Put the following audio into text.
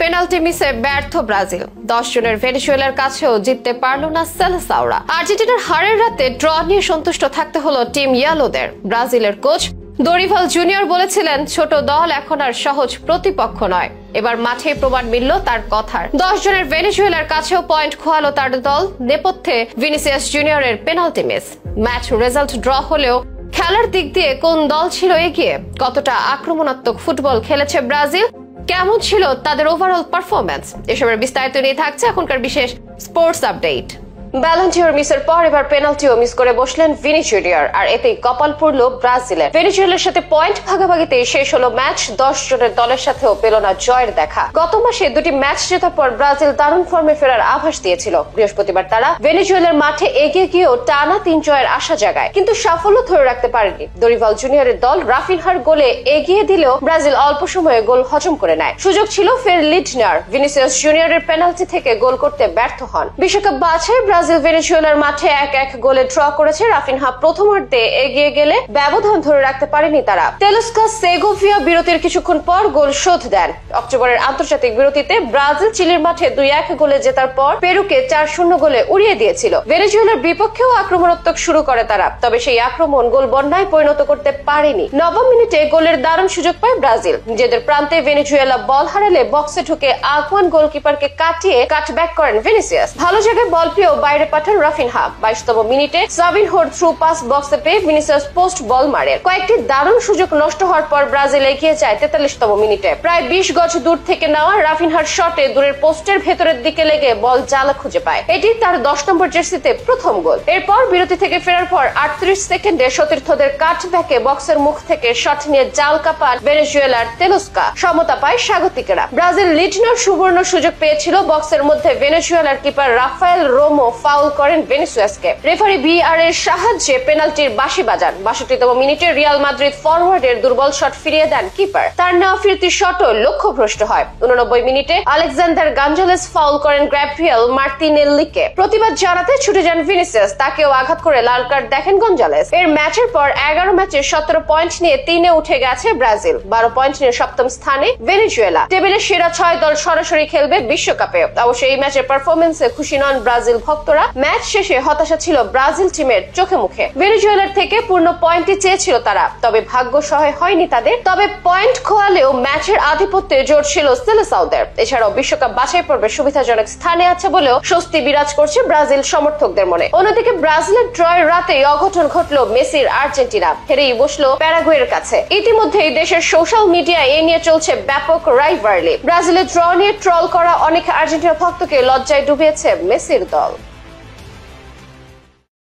Penalty মিসে ব্যর্থ Brazil. 10 জনের ভেনেজুয়েলার কাছেও জিততে পারল না সেলেসাওরা। আর্জেন্টিনার হারের রাতে ড্র নিয়ে সন্তুষ্ট থাকতে হলো টিম ইয়েলোদের। ব্রাজিলের কোচ দরিভাল জুনিয়র বলেছিলেন, ছোট দল এখন আর সহজ প্রতিপক্ষ নয়। এবার মাঠে প্রমাণ মিলল তার কথার। 10 জনের ভেনেজুয়েলার কাছেও পয়েন্ট খোয়ালো তার দল। নেপথ্যে ভিনিসিয়াস জুনিয়রের penalty miss. Match result draw হলেও খেলার দিক দিয়ে কোন দল ছিল এগিয়ে? কতটা আক্রমণাত্মক ফুটবল খেলেছে ব্রাজিল? কেমন ছিল তাদের ওভারঅল পারফরম্যান্স? এসবের বিস্তারিত নিয়ে থাকছে এখনকার বিশেষ স্পোর্টস আপডেট। ব্যালন ডি'র মিসের পর এবার পেনাল্টিও মিস করে বসলেন ভিনি জুনিয়র, আর এতেই কপাল পড়ল ব্রাজিলের। ভেনেজুয়েলার সাথে পয়েন্ট ভাগাভাগিতে শেষ হলো ম্যাচ। 10 জনের দলের সাথেও পেল না জয়ের দেখা। গত মাসে দুটি ম্যাচ জেতার পর ব্রাজিল দারুণ ফর্মে ফেরার আভাস দিয়েছিল। বৃহস্পতিবার তারা ভেনেজুয়েলার মাঠে এগিয়ে গিয়েও টানা 3 জয়ের আশা জাগায়, কিন্তু সাফল্য ধরে রাখতে পারেনি। দরিভাল জুনিয়রের দল রাফিনহার গোলে এগিয়ে দিলেও ব্রাজিল অল্প সময়ে গোল হজম করে নেয়। সুযোগ ছিল ফের লিড নেওয়ার। ভিনিসিয়াস জুনিয়রের পেনাল্টি থেকে গোল করতে ব্যর্থ হন। বিশ্বকাপ বাছাই ব্রাজিল ভেনেজুয়েলার মাঠে 1-1 গোলে ড্র করেছে। রাফিনহা প্রথমার্ধে এগিয়ে গেলে ব্যবধান ধরে রাখতে পারেনি তারা। তেলুস্কা সেগোভিয়া বিরতির কিছুক্ষণ পর গোল শোধ দেন। অক্টোবরের আন্তর্জাতিক বিরতিতে ব্রাজিল চিলির মাঠে 2-1 গোলে জেতার পর পেরুকে 4-0 গোলে উড়িয়ে দিয়েছিল। ভেনেজুয়েলার বিপক্ষেও আক্রমণাত্মক শুরু করে তারা, তবে সেই আক্রমণ গোল বন্যায় পরিণত করতে পারেনি। 9 মিনিটে গোলের দারুণ সুযোগ পায় ব্রাজিল। নিজেদের প্রান্তে ভেনেজুয়েলা বল হারালে বক্সে ঢুকে আগুয়ান গোলকিপারকে কাটিয়ে কাটব্যাক করেন ভিনিসিয়াস। ভালো জায়গায় বল পেয়েও বাইরে পাঠান রাফিনহা। 22তম মিনিটে সাবিনহোর থ্রু পাস বক্সে পেয়ে ভিনিসিয়াস পোস্ট বল মারেন। কয়েকটি দারুণ সুযোগ নষ্ট হওয়ার পর ব্রাজিল এগিয়ে যায় 43তম মিনিটে। প্রায় 20 গজ দূর থেকে নেওয়া রাফিনহার শটে দূরের পোস্টের ভেতরের দিকে লেগে বল জালে খুঁজে পায়। এটি তার 10 নম্বর জার্সিতে প্রথম গোল। এরপর বিরতি থেকে ফেরার পর 38 সেকেন্ডে সতীর্থদের কাটব্যাকে বক্সের মুখ থেকে শট নিয়ে জাল কাপান ভেনেজুয়েলার তেলুস্কা। সমতা পায় স্বাগতিকেরা। ব্রাজিল লিড নেওয়ার সুবর্ণ সুযোগ পেয়েছিল। বক্সের মধ্যে ভেনেজুয়েলার কিপার রাফায়েল রোমো ফাউল করেন ভিনিসিয়াসকে। রেফারি ভিআর এর সাহায্যে পেনাল্টির বাঁশি বাজান। 62তম মিনিটে রিয়াল মাদ্রিদ ফরওয়ার্ডের দুর্বল শট ফিরিয়ে দেন কিপার। তার নেওয়া ফিরতি শটও লক্ষ্যভ্রষ্ট হয়। 89 মিনিটে আলেকজান্ডার গঞ্জালেস ফাউল করেন গ্যাব্রিয়েল মার্টিনেল্লিকে। প্রতিবাদ জানাতে ছুটে যান ভিনিসিয়াস। তাকেও আঘাত করে লাল কার্ড দেখেন গঞ্জালেস। এর ম্যাচের পর 11 ম্যাচে 17 পয়েন্ট নিয়ে 3-এ উঠে গেছে ব্রাজিল। 12 পয়েন্ট নিয়ে 7ম স্থানে ভেনেজুয়েলা। টেবিলের সেরা 6 দল সরাসরি খেলবে বিশ্বকাপে। অবশ্য এই ম্যাচের পারফরম্যান্সে খুশি নন ব্রাজিল ভক্তরা। ম্যাচ শেষে হতাশা ছিল ব্রাজিল টিমের চোখে মুখে। ভেনেজুয়েলার থেকে পূর্ণ পয়েন্টই চেয়েছিল তারা, তবে ভাগ্য সহায় হয়নি তাদের। তবে পয়েন্ট খোয়ালেও ম্যাচের আধিপত্যে জোর ছিল সেলেসাওদের। এছাড়াও বিশ্বকাপ বাছাই পর্বে সুবিধাজনক স্থানে আছে বলেও স্বস্তি বিরাজ করছে ব্রাজিল সমর্থকদের মনে। অন্যদিকে ব্রাজিলের ড্রয়ের রাতেই অঘটন ঘটল মেসির আর্জেন্টিনা। হেরেই বসলো প্যারাগুয়ের কাছে। ইতিমধ্যেই দেশের সোশ্যাল মিডিয়ায় এ নিয়ে চলছে ব্যাপক রাইভারলি। ব্রাজিলের ড্র নিয়ে ট্রল করা অনেক আর্জেন্টিনা ভক্তকে লজ্জায় ডুবিয়েছে মেসির দল।